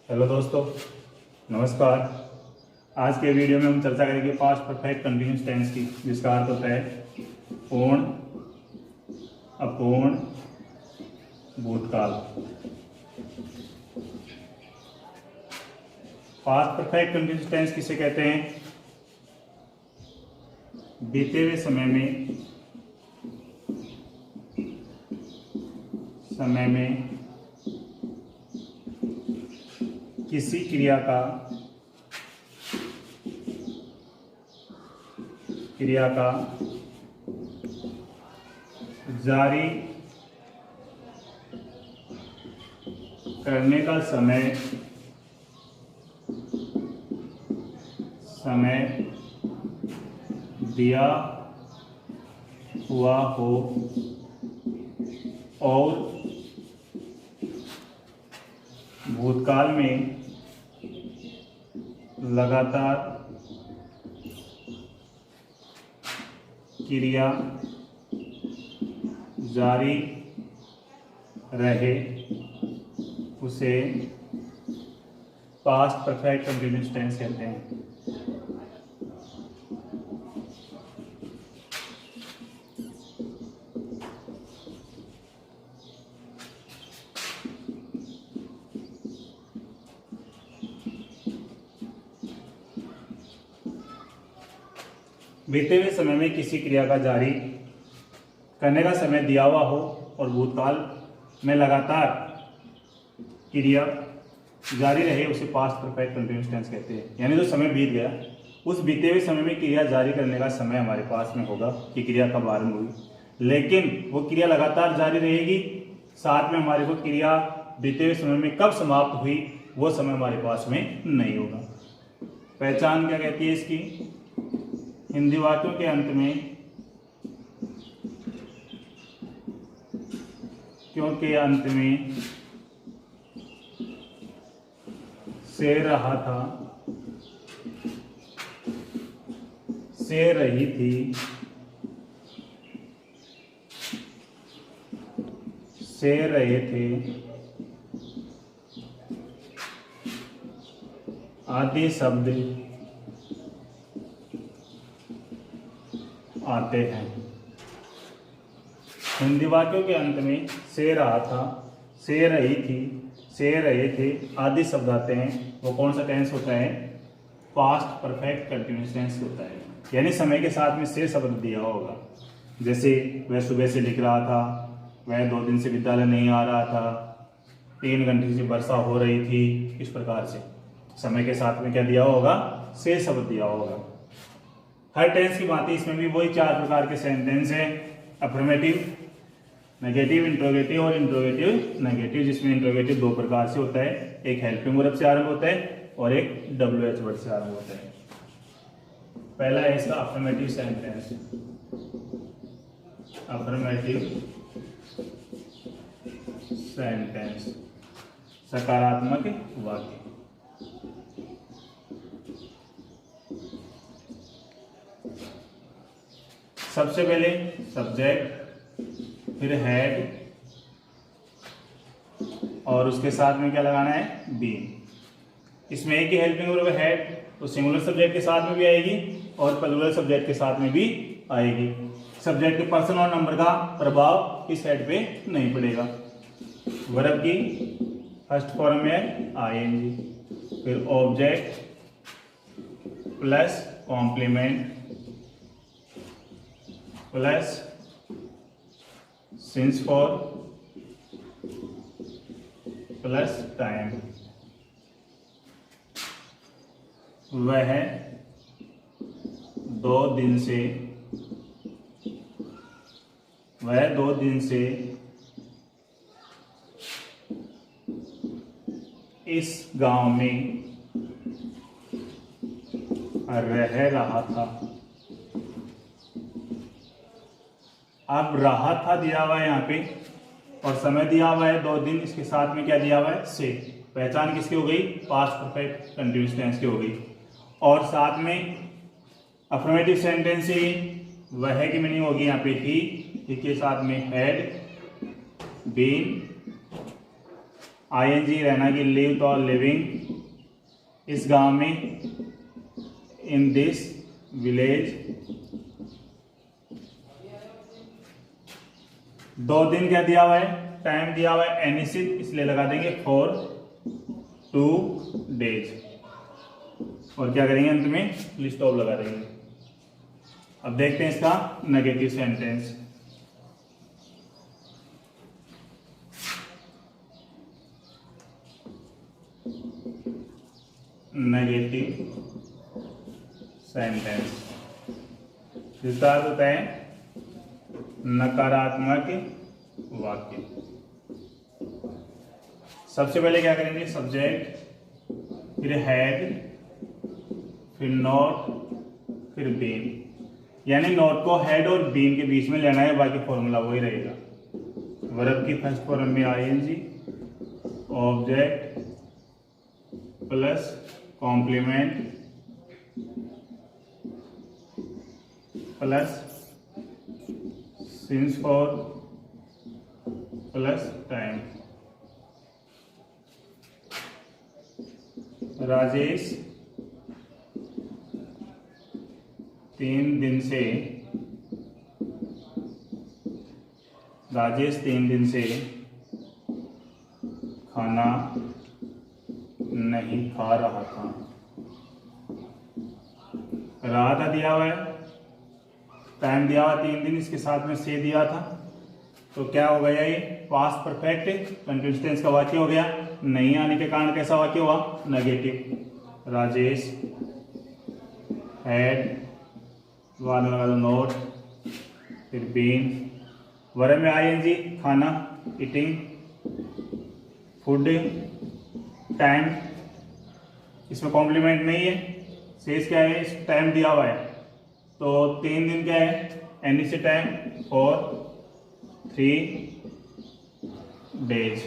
Hello दोस्तों, नमस्कार। आज के वीडियो में हम चर्चा करेंगे पास्ट परफेक्ट कंटिन्यूअस टेंस की, जिसका अर्थ होता है पूर्ण, अपूर्ण, भूतकाल। पास्ट परफेक्ट कंटिन्यूअस टेंस किसे कहते हैं? बीते हुए समय में किसी क्रिया का जारी करने का समय दिया हुआ हो और भूतकाल में लगातार क्रिया जारी रहे, उसे पास्ट परफेक्ट कंटिन्यूअस टेंस कहते हैं। बीते हुए समय में किसी क्रिया का जारी करने का समय दिया हुआ हो और भूतकाल में लगातार क्रिया जारी रहे, उसे पास्ट परफेक्ट कंटिन्यूअस टेंस कहते हैं। यानी जो समय बीत गया, उस बीते हुए समय में क्रिया जारी करने का समय हमारे पास में होगा कि क्रिया कब आरंभ हुई, लेकिन वो क्रिया लगातार जारी रहेगी। साथ में हमारे को क्रिया बीते हुए समय में कब समाप्त हुई वो समय हमारे पास में नहीं होगा। पहचान क्या कहती है इसकी? हिंदी वाक्यों के अंत में क्योंकि अंत में से रहा था, से रही थी, से रहे थे आदि शब्द आते हैं। हिंदी वाक्यों के अंत में से रहा था, से रही थी, से रहे थे आदि शब्द आते हैं। वो कौन सा टेंस होता है? पास्ट परफेक्ट कंटिन्यूअस टेंस होता है। यानी समय के साथ में से शब्द दिया होगा। जैसे वह सुबह से लिख रहा था, वह 2 दिन से विद्यालय नहीं आ रहा था, 3 घंटे से वर्षा हो रही थी। इस प्रकार से समय के साथ में क्या दिया होगा? से शब्द दिया होगा। हर टेंस की बात इसमें भी वही 4 प्रकार के सेंटेंस हैं: अफर्मेटिव, नेगेटिव, इंट्रोगेटिव और इंट्रोगेटिव नेगेटिव। जिसमें इंट्रोगेटिव 2 प्रकार से होता है, एक हेल्पिंग वर्ब से आरंभ होता है और एक WH वर्ड से आरंभ होता है। पहला है इसका अफर्मेटिव सेंटेंस, अफर्मेटिव सेंटेंस, सकारात्मक वाक्य। सबसे पहले सब्जेक्ट, फिर हेड और उसके साथ में क्या लगाना है? बीन। इसमें एक ही हेल्पिंग वर्ब हेड, तो सिंगुलर सब्जेक्ट के साथ में भी आएगी और प्लूरल सब्जेक्ट के साथ में भी आएगी। सब्जेक्ट के पर्सन और नंबर का प्रभाव इस हेड पे नहीं पड़ेगा। वर्ब की फर्स्ट फॉर्म में आएंगी, फिर object plus complement plus since for plus time. वह 2 दिन से इस गांव में रह रहा था। अब रहा था दिया हुआ है यहाँ पे और समय दिया हुआ है 2 दिन। इसके साथ में क्या दिया हुआ है? से। पहचान किसकी हो गई? पास्ट परफेक्ट कंटिन्यूअस टेंस की हो गई। और साथ में अफर्मेटिव सेंटेंस से वह की मीनिंग होगी यहाँ पे थी के साथ में हैड बीन ING रहना कि लिव तो लिविंग इस गांव में, इन दिस विलेज। 2 दिन क्या दिया हुआ है, टाइम दिया हुआ है एनिसिड, इसलिए लगा देंगे फॉर 2 days। और क्या करेंगे अंत में फुल स्टॉप लगा देंगे। अब देखते हैं इसका नेगेटिव सेंटेंस। नेगेटिव सेंटेंस जिसका अर्थ होता है नकारात्मक वाक्य। सबसे पहले क्या करेंगे, सब्जेक्ट, फिर हैड, फिर नॉट, फिर बीन। यानी नॉट को हेड और बीन के बीच में लेना है, बाकी फॉर्मूला वही रहेगा। वर्ब की फर्स्ट फॉर्म में ING, object plus complement plus since for plus time. Rajesh 3 दिन से, राजेश 3 दिन से खाना नहीं खा रहा था। रहा था दिया हुआ है, टाइम दिया हुआ 3 दिन, इसके साथ में से दिया था, तो क्या हो गया, ये पास्ट परफेक्ट कंटीन्यूअस टेंस का वाक्य हो गया। नहीं आने के कारण कैसा वाक्य हुआ, नेगेटिव। राजेश हैड, बाद में लगा दो नोट, फिर बीन, वर्ब में ING खाना, ईटिंग, फूड, टाइम, इसमें कॉम्प्लीमेंट नहीं है, शेष क्या है, इस टाइम दिया हुआ है, तो 3 दिन क्या है, एनी से टाइम और 3 days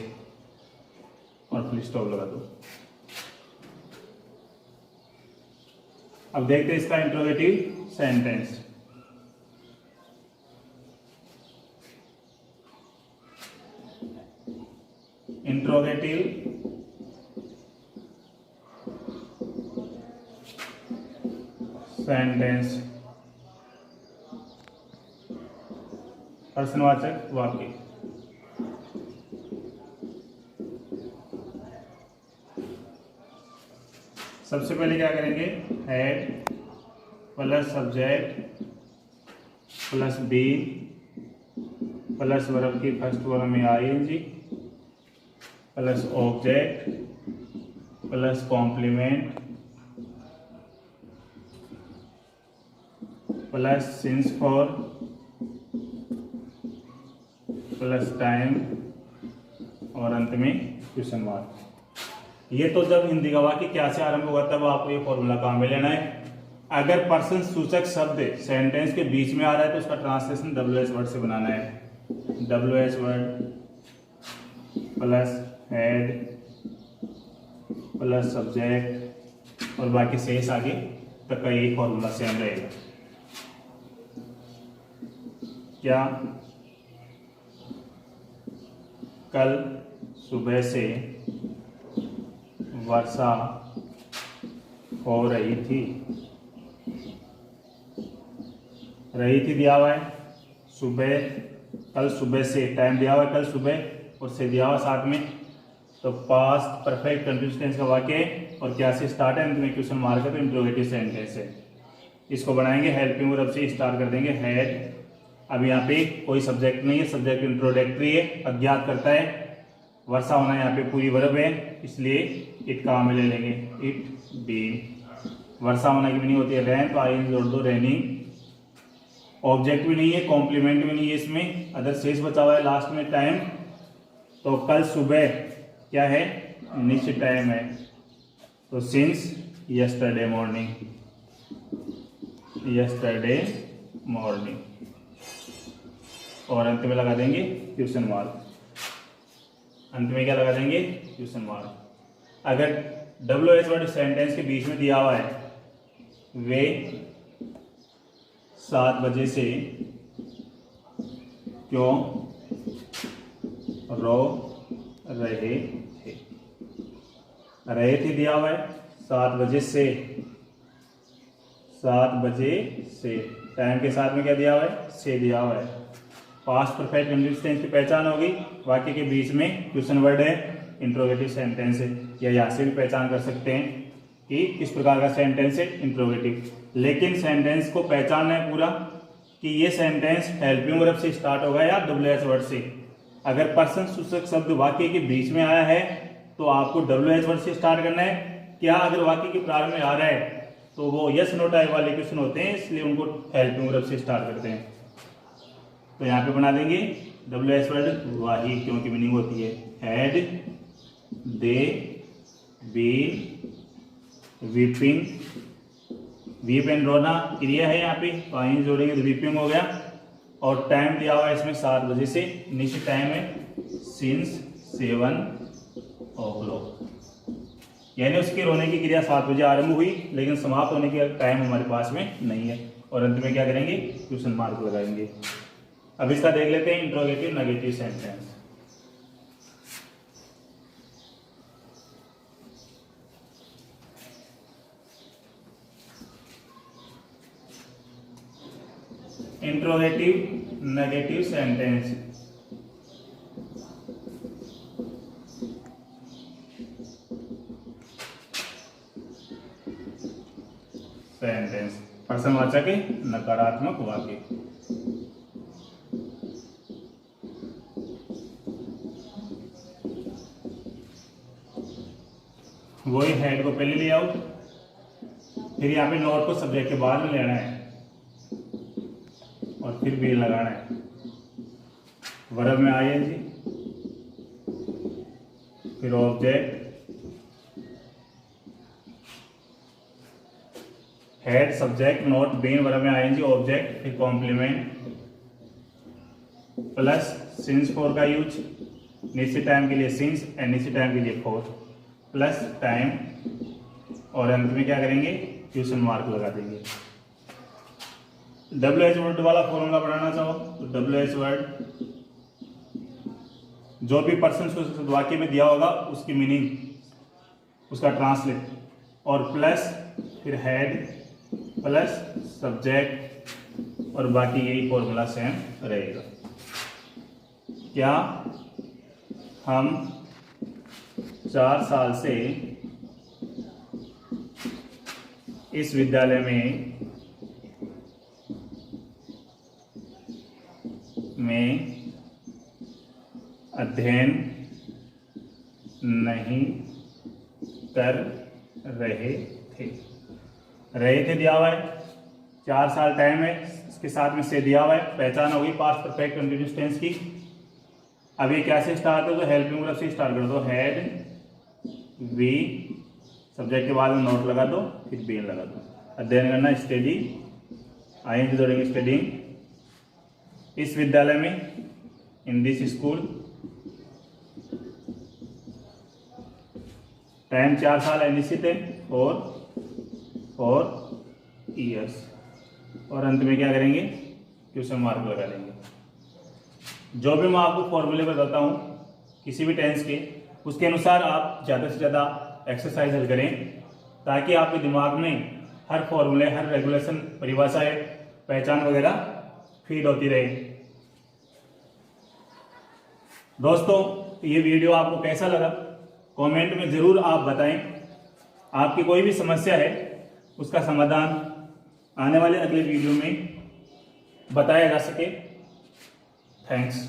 और फुल स्टॉप लगा दो। अब देखते हैं इसका इंट्रोगेटिव सेंटेंस। इंट्रोगेटिव सेंटेंस, प्रश्नवाचक वाक्य। सबसे पहले क्या करेंगे, had plus subject plus been plus verb की फर्स्ट फॉर्म में ING plus object plus complement plus since for plus time और अंत में क्वेश्चन मार्क। ये तो जब हिंदी का वाक्य क्या से आरंभ होगा तब आपको ये फॉर्मूला काम में लेना है। अगर पर्सन सूचक शब्द सेंटेंस के बीच में आ रहा है तो उसका ट्रांसलेशन WH वर्ड से बनाना है। WH word plus head plus subject और बाकी शेष आगे तक का यही फॉर्मूला सेम रहेगा। क्या कल सुबह से वर्षा हो रही थी। रही थी दिया हुआ है, सुबह, कल सुबह से, टाइम दिया हुआ है कल सुबह और से दिया हुआ साथ में, तो पास्ट परफेक्ट कंटीन्यूअस टेंस का वाक्य और क्या से स्टार्ट है, अंत में क्वेश्चन मार्क है तो इंट्रोगेटिव सेंटेंस है। इसको बनाएंगे हेल्पिंग वर्ब से स्टार्ट कर देंगे हैड। अब यहाँ पे कोई सब्जेक्ट नहीं है, सब्जेक्ट इंट्रोडक्टरी है, अज्ञात करता है। वर्षा होना यहाँ पे पूरी वर्ब है इसलिए इट काम में ले लेंगे, इट बीन। वर्षा होना की भी नहीं होती है रैन, तो ING जोड़ दो, रेनिंग। ऑब्जेक्ट भी नहीं है, कॉम्प्लीमेंट भी नहीं है इसमें, अगर शेष बचा हुआ है लास्ट में टाइम, तो कल सुबह क्या है, निश्चित टाइम है, तो since yesterday morning, yesterday morning और अंत में लगा देंगे क्वेश्चन मार्क। अंत में क्या लगा देंगे, क्वेश्चन मार्क। अगर WH वर्ड सेंटेंस के बीच में दिया हुआ है, वे 7 बजे से क्यों रो रहे थे। रहे थे दिया हुआ है 7 बजे से, 7 बजे से, टाइम के साथ में क्या दिया हुआ है, से दिया हुआ है। पास्ट परफेक्ट कंटीन्यूअस टेंस की पहचान होगी, वाक्य के बीच में क्वेश्चन वर्ड है, इंट्रोगेटिव सेंटेंस है, या यहाँ से भी पहचान कर सकते हैं कि किस प्रकार का सेंटेंस है, इंट्रोगेटिव। लेकिन सेंटेंस को पहचानना है पूरा कि ये सेंटेंस हेल्पिंग वर्ब से स्टार्ट होगा या WH वर्ड से। अगर पर्सन सूचक शब्द वाक्य के बीच में आया है तो आपको WH वर्ड से स्टार्ट करना है। क्या अगर वाक्य के प्रारंभ में आ रहा है तो वो यस नो टाइप वाले क्वेश्चन होते हैं, इसलिए उनको हेल्पिंग वर्ब से स्टार्ट करते हैं। तो यहाँ पे बना देंगे WH वर्ड वाही, क्योंकि मीनिंग होती है had they been weeping. Weep and रोना क्रिया है यहाँ पे, तो आई जोड़ेंगे तो वीपिंग हो गया। और टाइम दिया हुआ है इसमें 7 बजे से, निश्चित टाइम है सिंस 7 o'clock, यानी उसके रोने की क्रिया 7 बजे आरंभ हुई, लेकिन समाप्त होने का टाइम हमारे पास में नहीं है। और अंत में क्या करेंगे, क्वेश्चन मार्क लगाएंगे। अब इसका देख लेते हैं interrogative negative sentence. Interrogative negative sentence, sentence प्रश्नवाचक है, नकारात्मक वाक्य। वही हेड को पहले ले आओ, फिर यहाँ पे नोट को सब्जेक्ट के बाद में लेना है और फिर बी लगाना है। वर्ब में आईएनजी, फिर object, head subject not been, verb में आईएनजी ऑब्जेक्ट, फिर कॉम्प्लीमेंट, प्लस सिंस फॉर का यूज, निश्चित टाइम के लिए सिंस एंड निश्चित टाइम के लिए फॉर, प्लस टाइम, और अंत में क्या करेंगे, क्वेश्चन मार्क लगा देंगे। WH वर्ड वाला फॉर्मूला बनाना चाहो तो WH वर्ड जो भी पर्सन वाक्य में दिया होगा उसकी मीनिंग, उसका ट्रांसलेट, और प्लस फिर हेड प्लस सब्जेक्ट, और बाकी यही फॉर्मूला सेम रहेगा। क्या हम 4 साल से इस विद्यालय में अध्ययन नहीं कर रहे थे। रहे थे दिया हुआ है, 4 साल टाइम है, इसके साथ में से दिया हुआ है, पहचान होगी पास्ट परफेक्ट कंटीन्यूअस टेंस की। अब ये कैसे स्टार्ट हो, तो हेल्पिंग वर्ब से स्टार्ट कर दो, हैड वी, सब्जेक्ट के बाद में नोट लगा दो, फिर बीन लगा दो। अध्ययन करना स्टडी, आईएनजी जोड़ेंगे स्टडीइंग, इस विद्यालय में, इन दिस स्कूल, टाइम 4 साल निश्चित है, और ईयर्स, और अंत में क्या करेंगे, क्वेश्चन मार्क लगा देंगे। जो भी मैं आपको फॉर्मूले बताता हूँ किसी भी टेंस के, उसके अनुसार आप ज़्यादा से ज़्यादा एक्सरसाइज हल करें, ताकि आपके दिमाग में हर फॉर्मूले, हर रेगुलेशन, परिभाषाएं, पहचान वगैरह फीड होती रहे। दोस्तों, ये वीडियो आपको कैसा लगा कमेंट में ज़रूर आप बताएं। आपकी कोई भी समस्या है उसका समाधान आने वाले अगले वीडियो में बताया जा सके। थैंक्स।